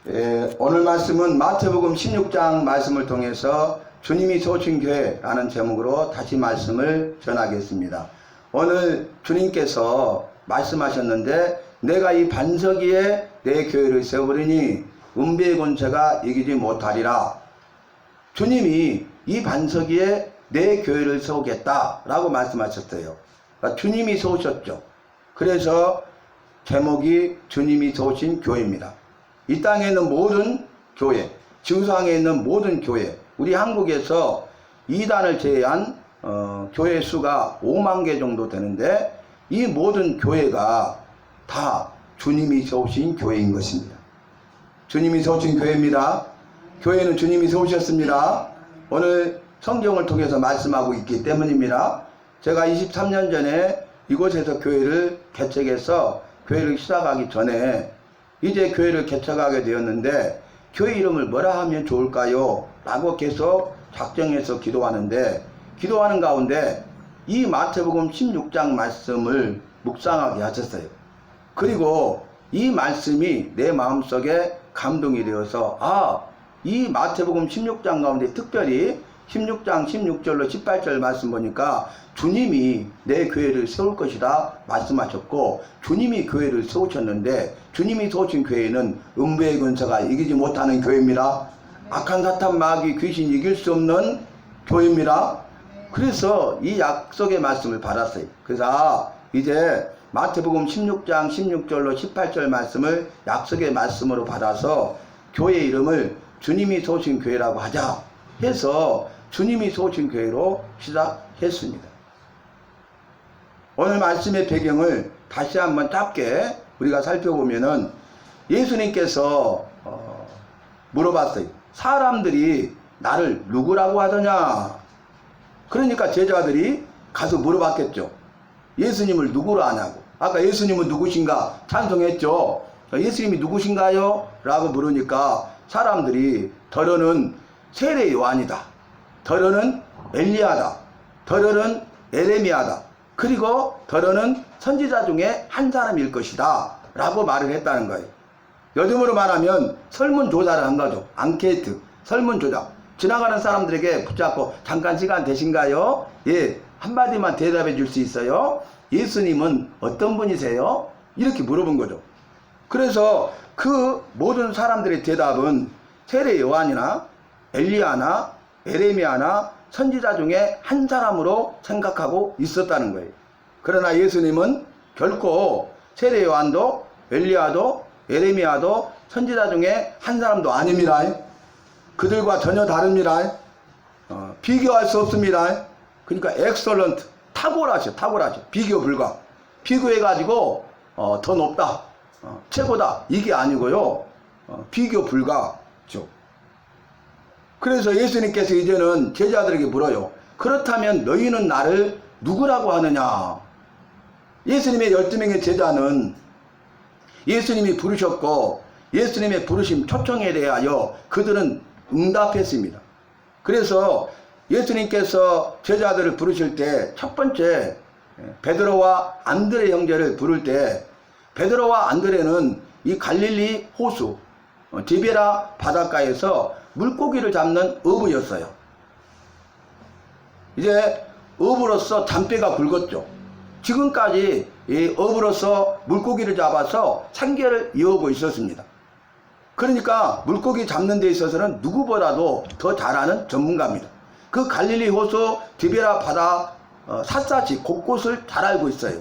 오늘 말씀은 마태복음 16장 말씀을 통해서 주님이 세우신 교회라는 제목으로 다시 말씀을 전하겠습니다. 오늘 주님께서 말씀하셨는데 내가 이 반석 위에 내 교회를 세우리니 은배의 권세가 이기지 못하리라. 주님이 이 반석 위에 내 교회를 세우겠다라고 말씀하셨어요. 그러니까 주님이 세우셨죠. 그래서 제목이 주님이 세우신 교회입니다. 이 땅에 있는 모든 교회, 지구상에 있는 모든 교회, 우리 한국에서 이단을 제외한 교회 수가 5만 개 정도 되는데 이 모든 교회가 다 주님이 세우신 교회인 것입니다. 주님이 세우신 교회입니다. 교회는 주님이 세우셨습니다. 오늘 성경을 통해서 말씀하고 있기 때문입니다. 제가 23년 전에 이곳에서 교회를 개척해서 교회를 시작하기 전에 이제 교회를 개척하게 되었는데 교회 이름을 뭐라 하면 좋을까요? 라고 계속 작정해서 기도하는데 기도하는 가운데 이 마태복음 16장 말씀을 묵상하게 하셨어요. 그리고 이 말씀이 내 마음속에 감동이 되어서 이 마태복음 16장 가운데 특별히 16장 16절로 18절 말씀 보니까 주님이 내 교회를 세울 것이다 말씀하셨고 주님이 교회를 세우셨는데 주님이 세우신 교회는 음부의 권세가 이기지 못하는 교회입니다. 악한 사탄 마귀 귀신 이길 수 없는 교회입니다. 그래서 이 약속의 말씀을 받았어요. 그래서 이제 마태복음 16장 16절로 18절 말씀을 약속의 말씀으로 받아서 교회 이름을 주님이 세우신 교회라고 하자 해서 주님이 세우신 교회로 시작했습니다. 오늘 말씀의 배경을 다시 한번 짧게 우리가 살펴보면은 예수님께서 물어봤어요. 사람들이 나를 누구라고 하더냐? 그러니까 제자들이 가서 물어봤겠죠. 예수님을 누구로 아냐고. 아까 예수님은 누구신가 찬송했죠. 예수님이 누구신가요? 라고 물으니까 사람들이 더러는 세례 요한이다. 더러는 엘리야다. 더러는 에레미야다. 그리고 더러는 선지자 중에 한 사람일 것이다. 라고 말을 했다는 거예요. 요즘으로 말하면 설문조사를 한 거죠. 앙케이트, 설문조사. 지나가는 사람들에게 붙잡고 잠깐 시간 되신가요? 예, 한마디만 대답해 줄 수 있어요? 예수님은 어떤 분이세요? 이렇게 물어본 거죠. 그래서 그 모든 사람들의 대답은 세례 요한이나 엘리야나 에레미야나 선지자 중에 한 사람으로 생각하고 있었다는 거예요. 그러나 예수님은 결코 세례 요한도 엘리야도 에레미야도 선지자 중에 한 사람도 아닙니다. 그들과 전혀 다릅니다. 비교할 수 없습니다. 그러니까 엑설런트, 탁월하셔. 비교 불가. 비교해가지고 더 높다, 최고다 이게 아니고요. 비교 불가죠. 그래서 예수님께서 이제는 제자들에게 물어요. 그렇다면 너희는 나를 누구라고 하느냐? 예수님의 12명의 제자는 예수님이 부르셨고 예수님의 부르심 초청에 대하여 그들은 응답했습니다. 그래서 예수님께서 제자들을 부르실 때 첫 번째 베드로와 안드레 형제를 부를 때 베드로와 안드레는 이 갈릴리 호수 디베라 바닷가에서 물고기를 잡는 어부였어요. 이제 어부로서 잔뼈가 굵었죠. 지금까지 이 어부로서 물고기를 잡아서 생계를 이어오고 있었습니다. 그러니까 물고기 잡는 데 있어서는 누구보다도 더 잘하는 전문가입니다. 그 갈릴리 호수 디베라 바다 샅샅이 곳곳을 잘 알고 있어요.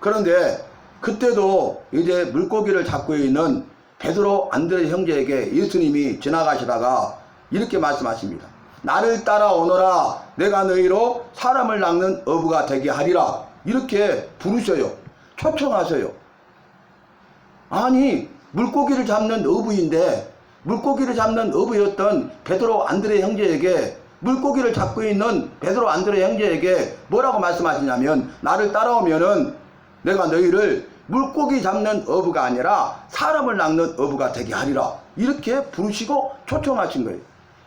그런데 그때도 이제 물고기를 잡고 있는 베드로 안드레 형제에게 예수님이 지나가시다가 이렇게 말씀하십니다. 나를 따라오너라. 내가 너희로 사람을 낚는 어부가 되게 하리라. 이렇게 부르셔요. 초청하셔요. 아니 물고기를 잡는 어부인데 물고기를 잡는 어부였던 베드로 안드레 형제에게 물고기를 잡고 있는 베드로 안드레 형제에게 뭐라고 말씀하시냐면 나를 따라오면은 내가 너희를 물고기 잡는 어부가 아니라 사람을 낚는 어부가 되게 하리라. 이렇게 부르시고 초청하신 거예요.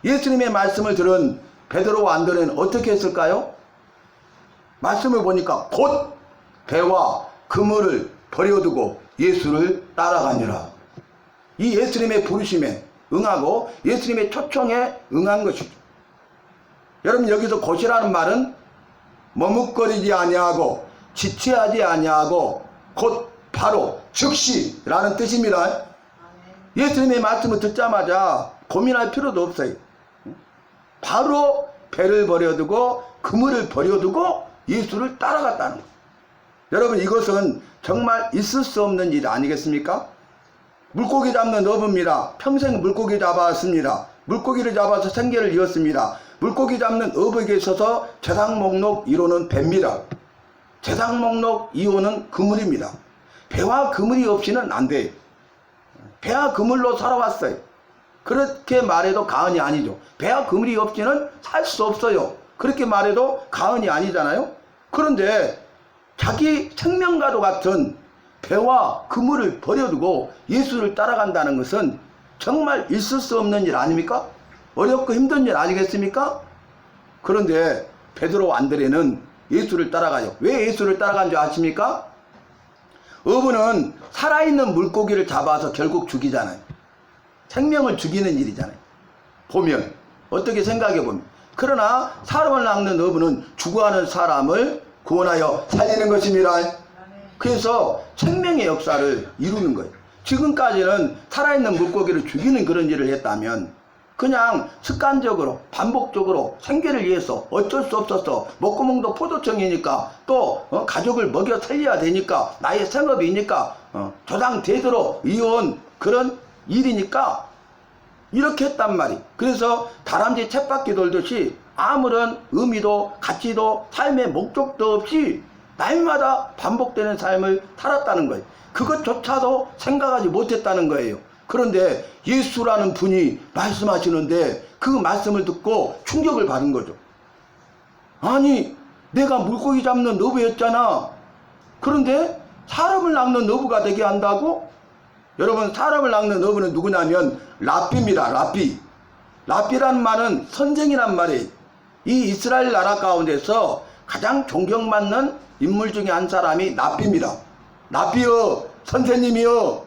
예수님의 말씀을 들은 베드로와 안드레는 어떻게 했을까요? 말씀을 보니까 곧 배와 그물을 버려두고 예수를 따라가니라. 이 예수님의 부르심에 응하고 예수님의 초청에 응한 것이죠. 여러분, 여기서 곧이라는 말은 머뭇거리지 아니하고 지체하지 아니하고 곧 바로 즉시라는 뜻입니다. 예수님의 말씀을 듣자마자 고민할 필요도 없어요. 바로 배를 버려두고 그물을 버려두고 예수를 따라갔다는 거예요. 여러분, 이것은 정말 있을 수 없는 일 아니겠습니까? 물고기 잡는 어부입니다. 평생 물고기 잡았습니다. 물고기를 잡아서 생계를 이었습니다. 물고기 잡는 어부에게 있어서 재산 목록 1호는 배입니다. 재산 목록 2호는 그물입니다. 배와 그물이 없이는 안 돼요. 배와 그물로 살아왔어요. 그렇게 말해도 가언이 아니죠. 배와 그물이 없이는 살 수 없어요. 그렇게 말해도 가언이 아니잖아요. 그런데 자기 생명과도 같은 배와 그물을 버려두고 예수를 따라간다는 것은 정말 있을 수 없는 일 아닙니까? 어렵고 힘든 일 아니겠습니까? 그런데 베드로 안드레는 예수를 따라가요. 왜 예수를 따라간 줄 아십니까? 어부는 살아있는 물고기를 잡아서 결국 죽이잖아요. 생명을 죽이는 일이잖아요. 보면 어떻게 생각해 보면. 그러나 사람을 낚는 어부는 죽어가는 사람을 구원하여 살리는 것입니다. 그래서 생명의 역사를 이루는 거예요. 지금까지는 살아있는 물고기를 죽이는 그런 일을 했다면 그냥 습관적으로 반복적으로 생계를 위해서 어쩔 수 없어서 먹구멍도 포도청이니까 또 가족을 먹여 살려야 되니까 나의 생업이니까 조상대대로 이어온 그런 일이니까 이렇게 했단 말이. 그래서 다람쥐 쳇바퀴 돌듯이 아무런 의미도 가치도 삶의 목적도 없이 날마다 반복되는 삶을 살았다는 거예요. 그것조차도 생각하지 못했다는 거예요. 그런데 예수라는 분이 말씀하시는데 그 말씀을 듣고 충격을 받은 거죠. 아니, 내가 물고기 잡는 어부였잖아. 그런데 사람을 낚는 어부가 되게 한다고? 여러분, 사람을 낚는 어부는 누구냐면 랍비입니다. 랍비. 랍비라는 말은 선생이란 말이에요. 이 이스라엘 나라 가운데서 가장 존경받는 인물 중에 한 사람이 랍비입니다. 랍비여, 선생님이여.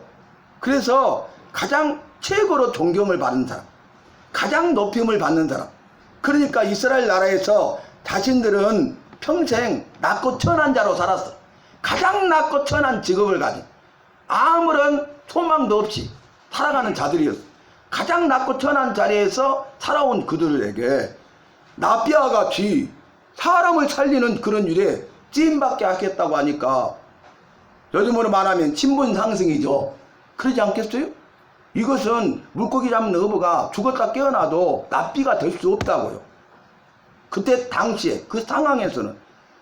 그래서 가장 최고로 존경을 받는 사람, 가장 높임을 받는 사람. 그러니까 이스라엘 나라에서 자신들은 평생 낮고 천한 자로 살았어. 가장 낮고 천한 직업을 가진, 아무런 소망도 없이 살아가는 자들이었어. 가장 낮고 천한 자리에서 살아온 그들에게 랍비와 같이 사람을 살리는 그런 일에 찜받게 하겠다고 하니까 요즘으로 말하면 신분 상승이죠. 그러지 않겠어요? 이것은 물고기 잡는 어부가 죽었다 깨어나도 랍비가 될 수 없다고요. 그때 당시에 그 상황에서는.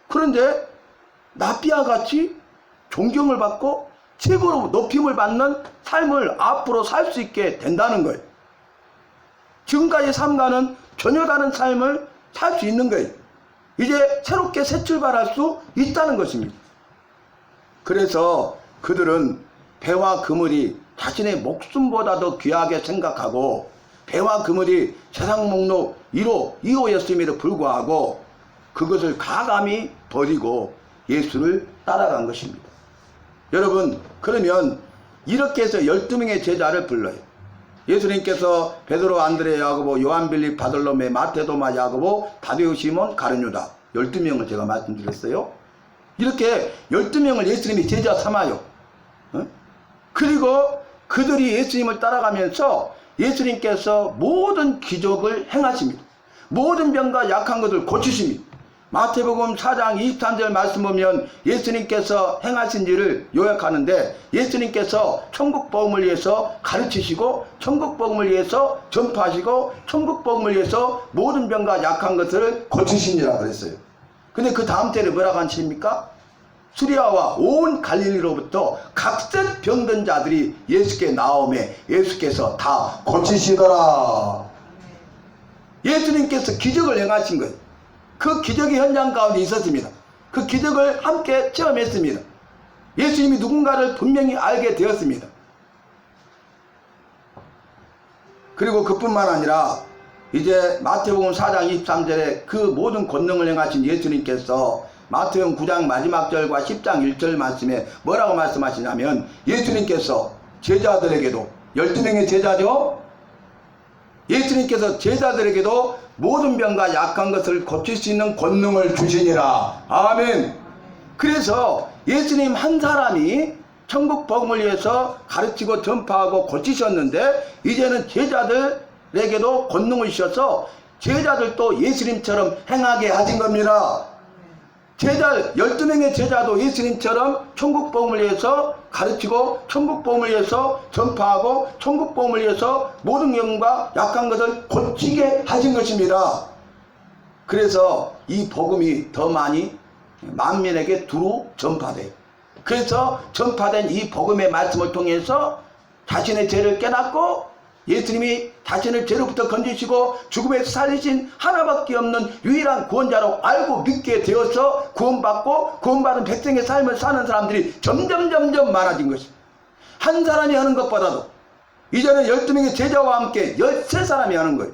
그런데 랍비와 같이 존경을 받고 최고로 높임을 받는 삶을 앞으로 살 수 있게 된다는 거예요. 지금까지 삶과는 전혀 다른 삶을 살 수 있는 거예요. 이제 새롭게 새 출발할 수 있다는 것입니다. 그래서 그들은 배와 그물이 자신의 목숨보다 더 귀하게 생각하고 배와 그물이 세상 목록 1호, 2호였음에도 불구하고 그것을 가감히 버리고 예수를 따라간 것입니다. 여러분, 그러면 이렇게 해서 12명의 제자를 불러요. 예수님께서 베드로, 안드레, 야고보, 요한, 빌립, 바돌로메, 마태, 도마, 야고보, 다데오, 시몬, 가룟, 유다. 12명을 제가 말씀드렸어요. 이렇게 12명을 예수님이 제자 삼아요. 그리고 그들이 예수님을 따라가면서 예수님께서 모든 기적을 행하십니다. 모든 병과 약한 것을 고치십니다. 마태복음 4장 23절 말씀 보면 예수님께서 행하신 일을 요약하는데 예수님께서 천국복음을 위해서 가르치시고 천국복음을 위해서 전파하시고 천국복음을 위해서 모든 병과 약한 것을 고치시니라 그랬어요. 근데 그 다음 때는 뭐라고 하십니까? 수리아와 온 갈릴리로부터 각색 병든 자들이 예수께 나오매 예수께서 다 고치시더라. 예수님께서 기적을 행하신 거예요. 그 기적의 현장 가운데 있었습니다. 그 기적을 함께 체험했습니다. 예수님이 누군가를 분명히 알게 되었습니다. 그리고 그뿐만 아니라 이제 마태복음 4장 23절에 그 모든 권능을 행하신 예수님께서 마태복음 9장 마지막 절과 10장 1절 말씀에 뭐라고 말씀하시냐면 예수님께서 제자들에게도 12명의 제자죠. 예수님께서 제자들에게도 모든 병과 약한 것을 고칠 수 있는 권능을 주시니라. 아멘. 그래서 예수님 한 사람이 천국 복음을 위해서 가르치고 전파하고 고치셨는데, 이제는 제자들에게도 권능을 주셔서 제자들도 예수님처럼 행하게 하신 겁니다. 12명의 제자도 예수님처럼 천국 복음을 위해서 가르치고 천국 복음을 위해서 전파하고 천국 복음을 위해서 모든 병과 약한 것을 고치게 하신 것입니다. 그래서 이 복음이 더 많이 만민에게 두루 전파돼요. 그래서 전파된 이 복음의 말씀을 통해서 자신의 죄를 깨닫고 예수님이 자신을 죄로부터 건지시고 죽음에서 살리신 하나밖에 없는 유일한 구원자로 알고 믿게 되어서 구원받고 구원받은 백성의 삶을 사는 사람들이 점점 많아진 것입니다. 한 사람이 하는 것보다도 이제는 12명의 제자와 함께 13사람이 하는 거예요.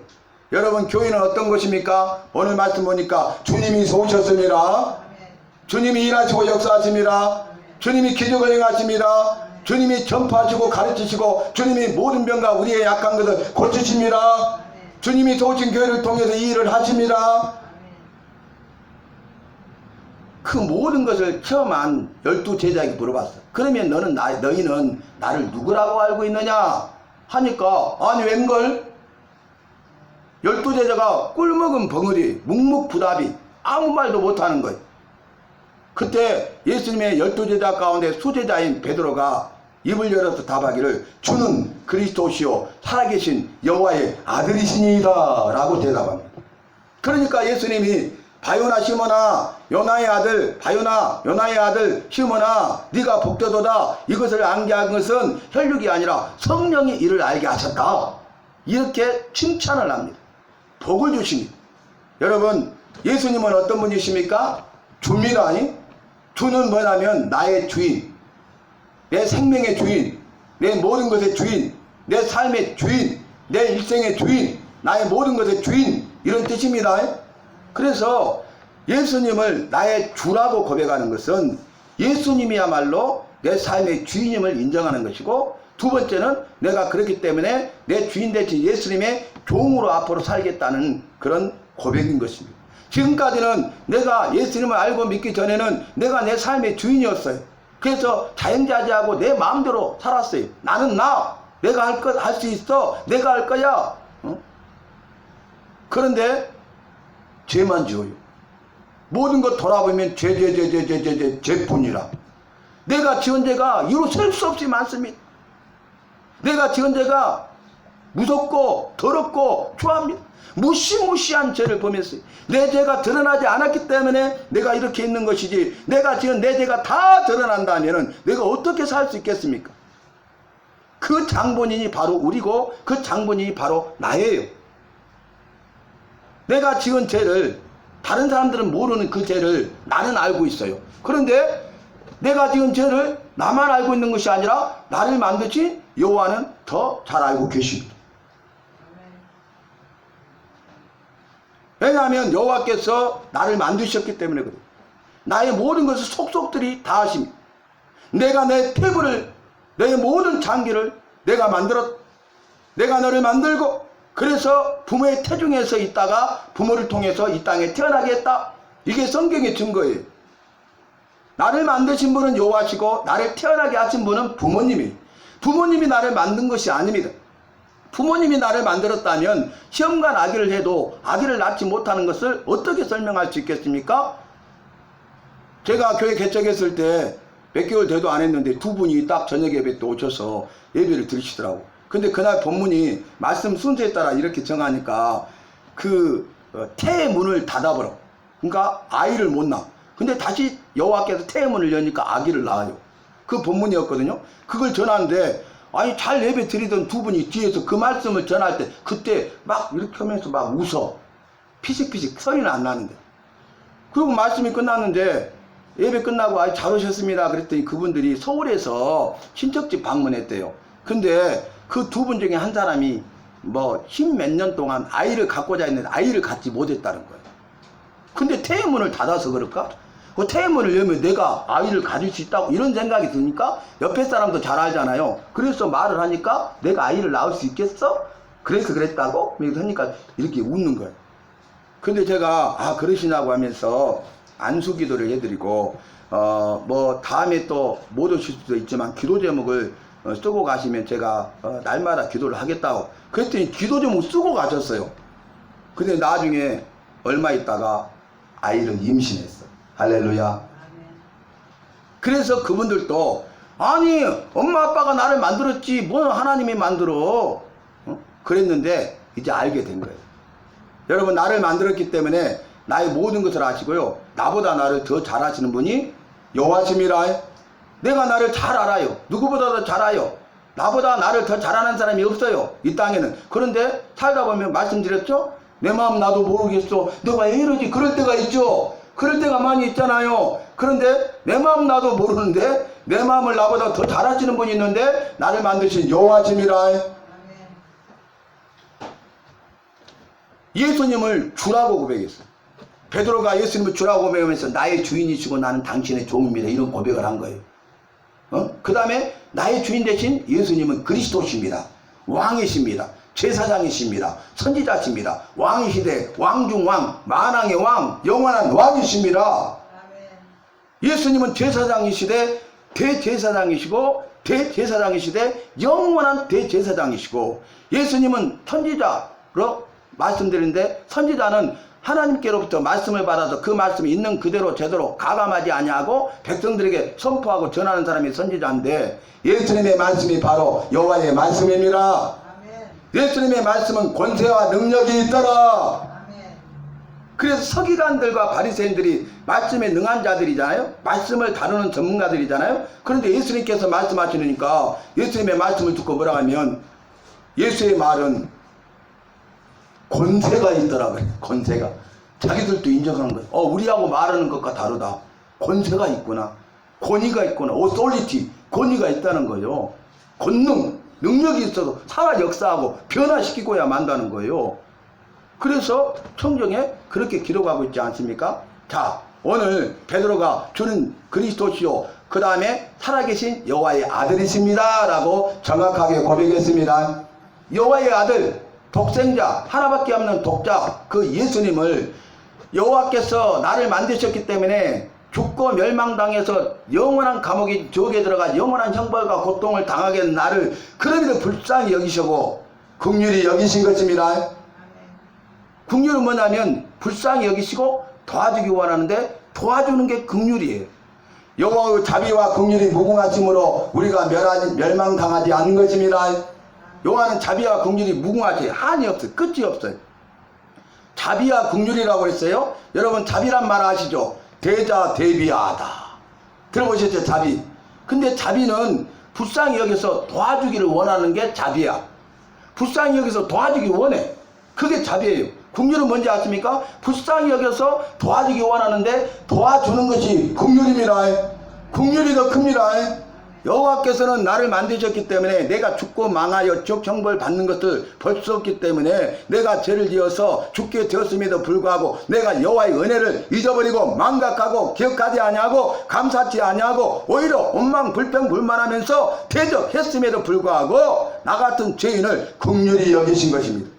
여러분, 교회는 어떤 것입니까? 오늘 말씀 보니까 주님이 오셨습니다. 주님이 일하시고 역사하십니다. 주님이 기적을 행하십니다. 주님이 전파하시고 가르치시고 주님이 모든 병과 우리의 약한 것을 고치십니다. 주님이 도우신 교회를 통해서 이 일을 하십니다. 그 모든 것을 체험한 12제자에게 물어봤어. 그러면 너희는 나를 누구라고 알고 있느냐 하니까, 아니 웬걸 12제자가 꿀먹은 벙어리 묵묵부답이 아무 말도 못하는 거예요. 그때 예수님의 12제자 가운데 수제자인 베드로가 입을 열어서 답하기를, 주는 그리스도시요 살아계신 여호와의 아들이시니이다 라고 대답합니다. 그러니까 예수님이 바요나 시몬아 요나의 아들 바요나 요나의 아들 시몬아 네가 복되도다, 이것을 알게 한 것은 혈육이 아니라 성령이 이를 알게 하셨다, 이렇게 칭찬을 합니다. 복을 주십니다. 여러분, 예수님은 어떤 분이십니까? 주입니다. 주는 뭐냐면 나의 주인, 내 생명의 주인, 내 모든 것의 주인, 내 삶의 주인, 내 일생의 주인, 나의 모든 것의 주인, 이런 뜻입니다. 그래서 예수님을 나의 주라고 고백하는 것은 예수님이야말로 내 삶의 주인임을 인정하는 것이고, 두 번째는 내가 그렇기 때문에 내 주인 대신 예수님의 종으로 앞으로 살겠다는 그런 고백인 것입니다. 지금까지는 내가 예수님을 알고 믿기 전에는 내가 내 삶의 주인이었어요. 그래서 자연자재하고 내 마음대로 살았어요. 나는 내가 할 수 있어, 내가 할 거야. 그런데 죄만 지어요. 모든 것 돌아보면 죄뿐이라. 내가 지은 죄가 이루 셀 수 없이 많습니다. 내가 지은 죄가 무섭고 더럽고 추합니다. 무시무시한 죄를 범했어요. 내 죄가 드러나지 않았기 때문에 내가 이렇게 있는 것이지, 내가 지은 내 죄가 다 드러난다면 내가 어떻게 살 수 있겠습니까? 그 장본인이 바로 우리고 그 장본인이 바로 나예요. 내가 지은 죄를, 다른 사람들은 모르는 그 죄를 나는 알고 있어요. 그런데 내가 지은 죄를 나만 알고 있는 것이 아니라 나를 만드신 여호와는 더 잘 알고 계십니다. 왜냐하면 여호와께서 나를 만드셨기 때문에 그래요. 나의 모든 것을 속속들이 다 하십니다. 내가 내 태부를, 내 모든 장기를 내가 내가 너를 만들고, 그래서 부모의 태중에서 있다가 부모를 통해서 이 땅에 태어나게 했다. 이게 성경의 증거예요. 나를 만드신 분은 여호와시고 나를 태어나게 하신 분은 부모님이에요. 부모님이 나를 만든 것이 아닙니다. 부모님이 나를 만들었다면 시험관 아기를 해도 아기를 낳지 못하는 것을 어떻게 설명할 수 있겠습니까? 제가 교회 개척했을 때 몇 개월 돼도 안 했는데 두 분이 딱 저녁 예배 때 오셔서 예배를 드리시더라고. 근데 그날 본문이 말씀 순서에 따라 이렇게 정하니까 태의 문을 닫아버려. 그러니까 아이를 못 낳아. 근데 다시 여호와께서 태의 문을 여니까 아기를 낳아요. 그 본문이었거든요. 그걸 전하는데, 아니 잘 예배 드리던 두 분이 뒤에서 그 말씀을 전할 때 그때 막 이렇게 하면서 막 웃어. 피식피식 소리는 안 나는데. 그리고 말씀이 끝났는데 예배 끝나고 잘 오셨습니다 그랬더니 그분들이 서울에서 친척집 방문했대요. 근데 그 두 분 중에 한 사람이 뭐 10몇 년 동안 아이를 갖고자 했는데 아이를 갖지 못했다는 거예요. 근데 태의 문을 닫아서 그럴까? 그 태문을 열면 내가 아이를 가질 수 있다고 이런 생각이 드니까 옆에 사람도 잘 알잖아요. 그래서 말을 하니까 내가 아이를 낳을 수 있겠어? 그래서 그랬다고? 하니까 이렇게 웃는 거예요. 근데 제가 그러시냐고 하면서 안수 기도를 해드리고 뭐 다음에 또 못 오실 수도 있지만 기도 제목을 쓰고 가시면 제가 날마다 기도를 하겠다고 그랬더니 기도 제목 쓰고 가셨어요. 근데 나중에 얼마 있다가 아이를 임신했어. 할렐루야. 그래서 그분들도 아니 엄마 아빠가 나를 만들었지 뭐 하나님이 만들어 그랬는데 이제 알게 된 거예요. 여러분 나를 만들었기 때문에 나의 모든 것을 아시고요. 나보다 나를 더 잘 아시는 분이 여호와심이라. 내가 나를 잘 알아요. 누구보다도 잘 알아요. 나보다 나를 더 잘하는 사람이 없어요. 이 땅에는. 그런데 살다 보면 말씀드렸죠? 내 마음 나도 모르겠어. 너가 왜 이러지? 그럴 때가 있죠. 그럴 때가 많이 있잖아요. 그런데 내 마음 나도 모르는데 내 마음을 나보다 더 잘 아시는 분이 있는데 나를 만드신 여호와심이라. 예수님을 주라고 고백했어요. 베드로가 예수님을 주라고 고백하면서 나의 주인이시고 나는 당신의 종입니다. 이런 고백을 한 거예요. 그 다음에 나의 주인 대신 예수님은 그리스도십니다. 왕이십니다. 제사장이십니다. 선지자십니다. 왕의 시대, 왕중왕, 만왕의 왕, 영원한 왕이십니다. 예수님은 제사장이시되 대제사장이시고 대제사장이시되 영원한 대제사장이시고 예수님은 선지자로 말씀드리는데 선지자는 하나님께로부터 말씀을 받아서 그 말씀이 있는 그대로 제대로 가감하지 아니하고 백성들에게 선포하고 전하는 사람이 선지자인데 예수님의 말씀이 바로 여호와의 말씀입니다. 예수님의 말씀은 권세와 능력이 있더라. 그래서 서기관들과 바리새인들이 말씀에 능한 자들이잖아요. 말씀을 다루는 전문가들이잖아요. 그런데 예수님께서 말씀하시니까 예수님의 말씀을 듣고 뭐라 하면 예수의 말은 권세가 있더라고요. 권세가. 자기들도 인정하는 거예요. 우리하고 말하는 것과 다르다. 권세가 있구나. 권위가 있구나. 오소리티. 권위가 있다는 거예요. 권능. 능력이 있어서 살아 역사하고 변화시키고야 만다는 거예요. 그래서 성경에 그렇게 기록하고 있지 않습니까? 자, 오늘 베드로가 주는 그리스도시요 그 다음에 살아계신 여호와의 아들이십니다 라고 정확하게 고백했습니다. 여호와의 아들, 독생자, 하나밖에 없는 독자 그 예수님을 여호와께서 나를 만드셨기 때문에 죽고 멸망당해서 영원한 감옥에 지옥에 들어가 영원한 형벌과 고통을 당하게 된 나를 그러기도 불쌍히 여기시고 긍휼히 여기신 것입니다. 긍휼은 뭐냐면 불쌍히 여기시고 도와주기 원하는데 도와주는 게 긍휼이에요. 여호와의 자비와 긍휼이 무궁하심으로 우리가 멸망당하지 않는 것입니다. 여호와는 자비와 긍휼이 무궁하지 한이 없어요. 끝이 없어요. 자비와 긍휼이라고 했어요. 여러분 자비란 말 아시죠? 대자 대비하다. 들어보셨죠? 자비. 근데 자비는 불쌍히 여기서 도와주기를 원하는 게 자비야. 불쌍히 여기서 도와주기 원해. 그게 자비예요. 긍휼은 뭔지 아십니까? 불쌍히 여겨서 도와주기 원하는데 도와주는 것이 긍휼입니다. 긍휼이 더 큽니다. 여호와께서는 나를 만드셨기 때문에 내가 죽고 망하여 지옥 형벌 받는 것을 볼 수 없기 때문에 내가 죄를 지어서 죽게 되었음에도 불구하고 내가 여호와의 은혜를 잊어버리고 망각하고 기억하지 아니하고 감사치 아니하고 오히려 원망불평불만하면서 대적했음에도 불구하고 나 같은 죄인을 긍휼히 여기신 것입니다.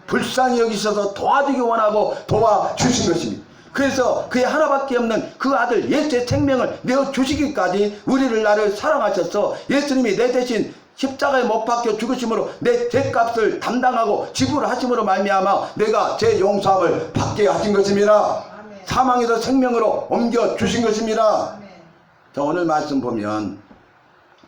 불쌍히 여기셔서 도와주기 원하고 도와주신 것입니다. 그래서 그의 하나밖에 없는 그 아들 예수의 생명을 내어주시기까지 우리를 나를 사랑하셔서 예수님이 내 대신 십자가에 못 박혀 죽으심으로 내 죄값을 담당하고 지불하심으로 말미암아 내가 죄 용서함을 받게 하신 것입니다. 아멘. 사망에서 생명으로 옮겨주신 것입니다. 아멘. 자, 오늘 말씀 보면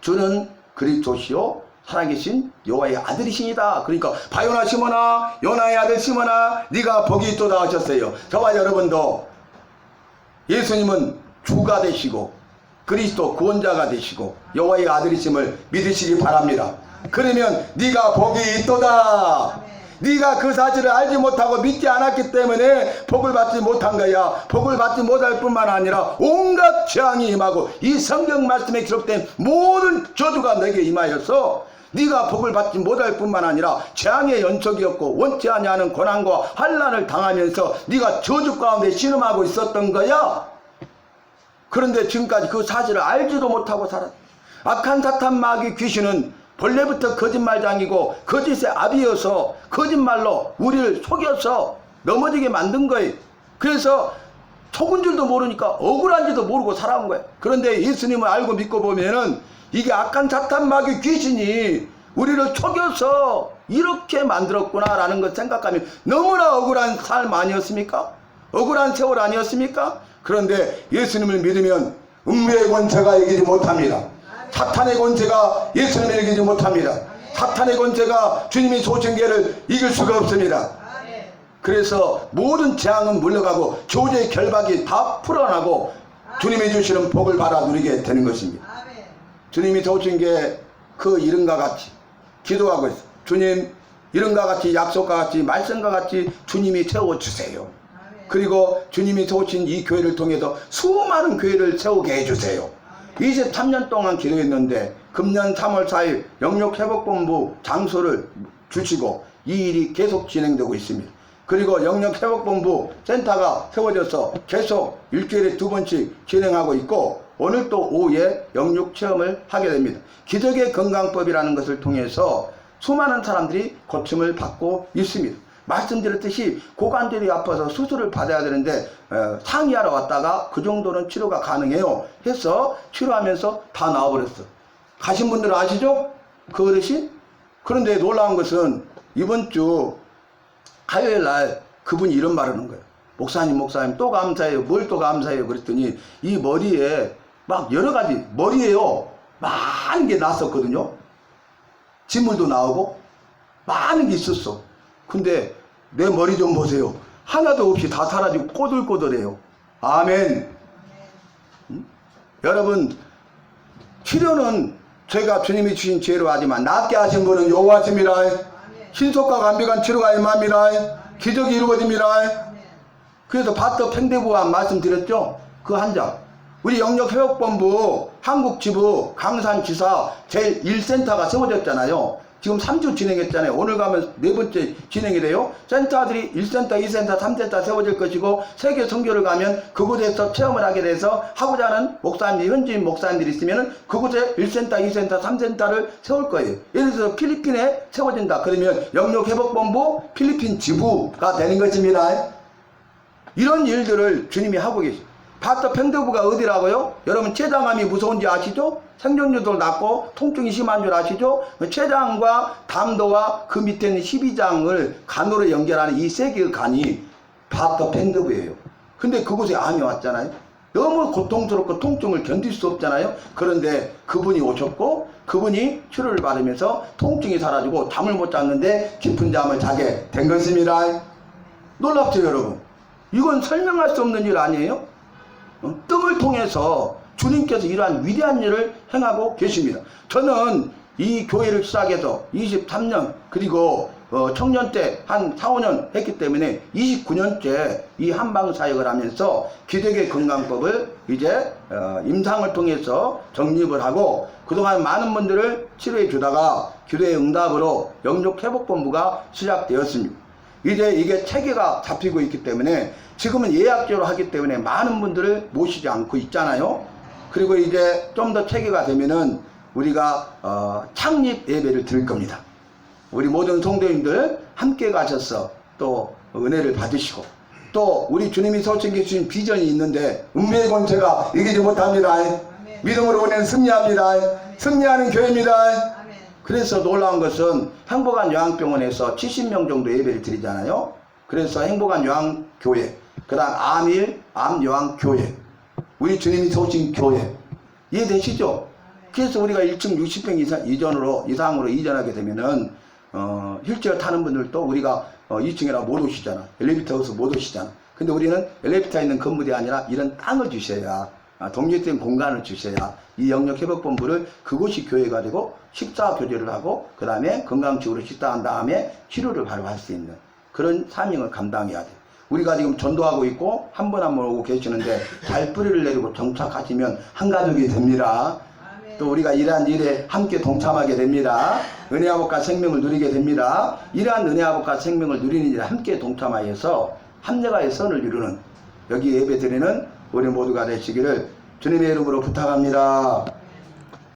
주는 그리스도시요 살아계신 여호와의 아들이시니다. 그러니까 바요나 시몬아 요나의 아들 시몬아 네가 복이 있도다 하셨어요. 저와 여러분도 예수님은 주가 되시고 그리스도 구원자가 되시고 여호와의 아들이심을 믿으시기 바랍니다. 그러면 네가 복이 있도다. 네가 그 사실을 알지 못하고 믿지 않았기 때문에 복을 받지 못한 거야. 복을 받지 못할 뿐만 아니라 온갖 재앙이 임하고 이 성경 말씀에 기록된 모든 저주가 내게 임하여서 네가 복을 받지 못할 뿐만 아니라 재앙의 연속이었고 원치 아니하는 고난과 환난을 당하면서 네가 저주 가운데 신음하고 있었던 거야. 그런데 지금까지 그 사실을 알지도 못하고 살았다. 악한 사탄 마귀 귀신은 본래부터 거짓말장이고 거짓의 아비여서 거짓말로 우리를 속여서 넘어지게 만든 거예요. 그래서 속은 줄도 모르니까 억울한지도 모르고 살아온 거예요. 그런데 예수님을 알고 믿고 보면은 이게 악한 사탄 마귀 귀신이 우리를 속여서 이렇게 만들었구나 라는 걸 생각하면 너무나 억울한 삶 아니었습니까? 억울한 세월 아니었습니까? 그런데 예수님을 믿으면 음부의 권세가 이기지 못합니다. 사탄의 권세가 예수님을 이기지 못합니다. 사탄의 권세가 주님의 소천계를 이길 수가 없습니다. 그래서 모든 재앙은 물러가고 교제의 결박이 다 풀어나고 주님이 주시는 복을 받아 누리게 되는 것입니다. 주님이 소천계 그 이름과 같이 기도하고 있어요. 주님, 이름과 같이 약속과 같이 말씀과 같이 주님이 세워주세요. 그리고 주님이 세우신 이 교회를 통해서 수많은 교회를 세우게 해주세요. 23년 동안 기도했는데 금년 3월 4일 영역회복본부 장소를 주시고 이 일이 계속 진행되고 있습니다. 그리고 영역회복본부 센터가 세워져서 계속 일주일에 2번씩 진행하고 있고 오늘 또 오후에 영육체험을 하게 됩니다. 기적의 건강법이라는 것을 통해서 수많은 사람들이 고침을 받고 있습니다. 말씀드렸듯이 고관절이 아파서 수술을 받아야 되는데 상의하러 왔다가 그 정도는 치료가 가능해요 해서 치료하면서 다 나와버렸어. 가신 분들은 아시죠? 그 어르신? 그런데 놀라운 것은 이번 주 화요일 날 그분이 이런 말을 하는 거예요. 목사님 또 감사해요. 뭘 또 감사해요. 그랬더니 이 머리에 막 여러 가지 머리에요 많은 게 났었거든요. 진물도 나오고 많은 게 있었어. 근데 내 머리 좀 보세요. 하나도 없이 다 사라지고 꼬들꼬들해요. 아멘. 여러분, 치료는 제가 주님이 주신 지혜로 하지만 낫게 하신 분은 여호와십니다. 신속과 완벽한 치료가 임합니다. 기적이 이루어집니다. 그래서 바터 팽대부와 말씀드렸죠. 그 한 장. 우리 영역회복본부 한국지부 강산지사 제1센터가 세워졌잖아요. 지금 3주 진행했잖아요. 오늘 가면 4번째 진행이 돼요. 센터들이 1센터, 2센터, 3센터 세워질 것이고 세계 선교를 가면 그곳에서 체험을 하게 돼서 하고자 하는 목사님들, 현지인 목사님들이 있으면 그곳에 1센터, 2센터, 3센터를 세울 거예요. 예를 들어서 필리핀에 세워진다. 그러면 영역회복본부 필리핀 지부가 되는 것입니다. 이런 일들을 주님이 하고 계십니다. 바터 팽대부가 어디라고요? 여러분 췌장암이 무서운지 아시죠? 생존율도 낮고 통증이 심한 줄 아시죠? 췌장과 담도와 그 밑에 있는 12장을 간으로 연결하는 이 세 개의 간이 바터 팽대부예요. 근데 그곳에 암이 왔잖아요. 너무 고통스럽고 통증을 견딜 수 없잖아요. 그런데 그분이 오셨고 그분이 치료를 받으면서 통증이 사라지고 잠을 못 잤는데 깊은 잠을 자게 된 것입니다. 놀랍죠 여러분? 이건 설명할 수 없는 일 아니에요? 뜸을 통해서 주님께서 이러한 위대한 일을 행하고 계십니다. 저는 이 교회를 시작해서 23년 그리고 청년 때 한 4, 5년 했기 때문에 29년째 이 한방사역을 하면서 기적의 건강법을 이제 임상을 통해서 정립을 하고 그동안 많은 분들을 치료해 주다가 기도의 응답으로 영역회복본부가 시작되었습니다. 이제 이게 체계가 잡히고 있기 때문에 지금은 예약제로 하기 때문에 많은 분들을 모시지 않고 있잖아요. 그리고 이제 좀 더 체계가 되면은 우리가 창립 예배를 드릴 겁니다. 우리 모든 성도님들 함께 가셔서 또 은혜를 받으시고 또 우리 주님이 소천케 주신 비전이 있는데 운명의 권세가 이기지 못합니다. 믿음으로 우리는 승리합니다. 승리하는 교회입니다. 그래서 놀라운 것은 행복한 요양병원에서 70명 정도 예배를 드리잖아요. 그래서 행복한 요양교회, 그 다음 암일, 암요양교회, 우리 주님이 세우신 교회, 이해되시죠? 그래서 우리가 1층 60평 이상으로 이전하게 되면은 휠체어 타는 분들도 우리가 2층이라 못 오시잖아. 엘리베이터에서 못 오시잖아. 근데 우리는 엘리베이터 있는 건물이 아니라 이런 땅을 주셔야 독립된 공간을 주셔야 이 영역회복본부를 그곳이 교회가 되고 식사 교제를 하고 그 다음에 건강지구로 식사한 다음에 치료를 바로 할 수 있는 그런 사명을 감당해야 돼. 우리가 지금 전도하고 있고 한 분 한 분 오고 계시는데 잘 뿌리를 내리고 정착하시면 한 가족이 됩니다. 또 우리가 이러한 일에 함께 동참하게 됩니다. 은혜아복과 생명을 누리게 됩니다. 이러한 은혜아복과 생명을 누리는 일에 함께 동참하여서 합력하여 선을 이루는 여기 예배 드리는 우리 모두가 되시기를 주님의 이름으로 부탁합니다.